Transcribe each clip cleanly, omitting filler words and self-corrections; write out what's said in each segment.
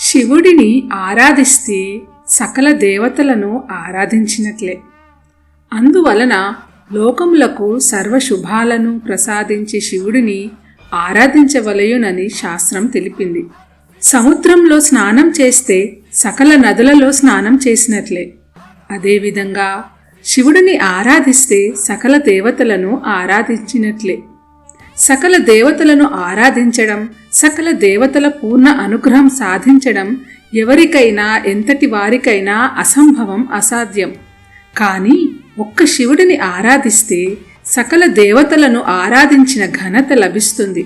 శివుడిని ఆరాధిస్తే సకల దేవతలను ఆరాధించినట్లే. అందువలన లోకములకు సర్వశుభాలను ప్రసాదించే శివుడిని ఆరాధించవలయునని శాస్త్రం తెలిపింది. సముద్రంలో స్నానం చేస్తే సకల నదులలో స్నానం చేసినట్లే. అదేవిధంగా శివుడిని ఆరాధిస్తే సకల దేవతలను ఆరాధించినట్లే. సకల దేవతలను ఆరాధించడం, సకల దేవతల పూర్ణ అనుగ్రహం సాధించడం ఎవరికైనా ఎంతటి వారికైనా అసంభవం, అసాధ్యం. కానీ ఒక్క శివుడిని ఆరాధిస్తే సకల దేవతలను ఆరాధించిన ఘనత లభిస్తుంది.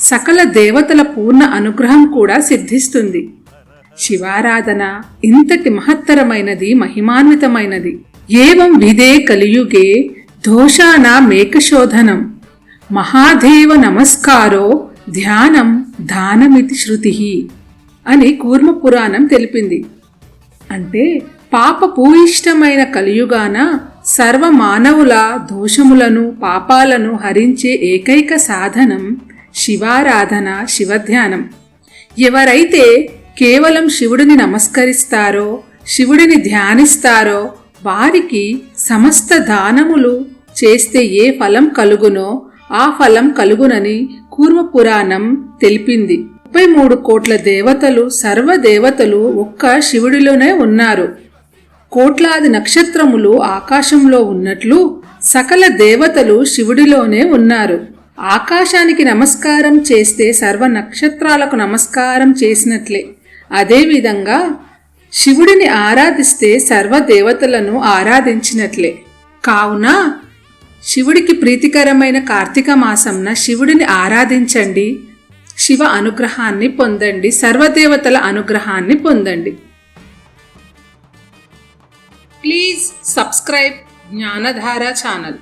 సకల దేవతల పూర్ణ అనుగ్రహం కూడా సిద్ధిస్తుంది. శివారాధన ఇంతటి మహత్తరమైనది, మహిమాన్వితమైనది. ఏవం విదే కలియుగే దోషానామేకశోధనం మహాదేవ నమస్కారో ధ్యానం దానమితి శృతి అని కూర్మపురాణం తెలిపింది. అంటే పాపపూయిష్టమైన కలియుగాన సర్వమానవుల దోషములను, పాపాలను హరించే ఏకైక సాధనం శివారాధన, శివధ్యానం. ఎవరైతే కేవలం శివుడిని నమస్కరిస్తారో, శివుడిని ధ్యానిస్తారో వారికి సమస్త దానములు చేస్తే ఏ ఫలం కలుగునో ఆ ఫలం కలుగునని కూర్మపురాణం తెలిపింది. 33 కోట్ల దేవతలు, సర్వదేవతలు ఒక్క శివుడిలోనే ఉన్నారు. కోట్లాది నక్షత్రములు ఆకాశంలో ఉన్నట్లు సకల దేవతలు శివుడిలోనే ఉన్నారు. ఆకాశానికి నమస్కారం చేస్తే సర్వ నక్షత్రాలకు నమస్కారం చేసినట్లే. అదేవిధంగా శివుడిని ఆరాధిస్తే సర్వదేవతలను ఆరాధించినట్లే. కావున శివుడికి ప్రీతికరమైన కార్తీక మాసంన శివుడిని ఆరాధించండి, శివ అనుగ్రహాన్ని పొందండి, సర్వదేవతల అనుగ్రహాన్ని పొందండి. Please subscribe జ్ఞానధార channel.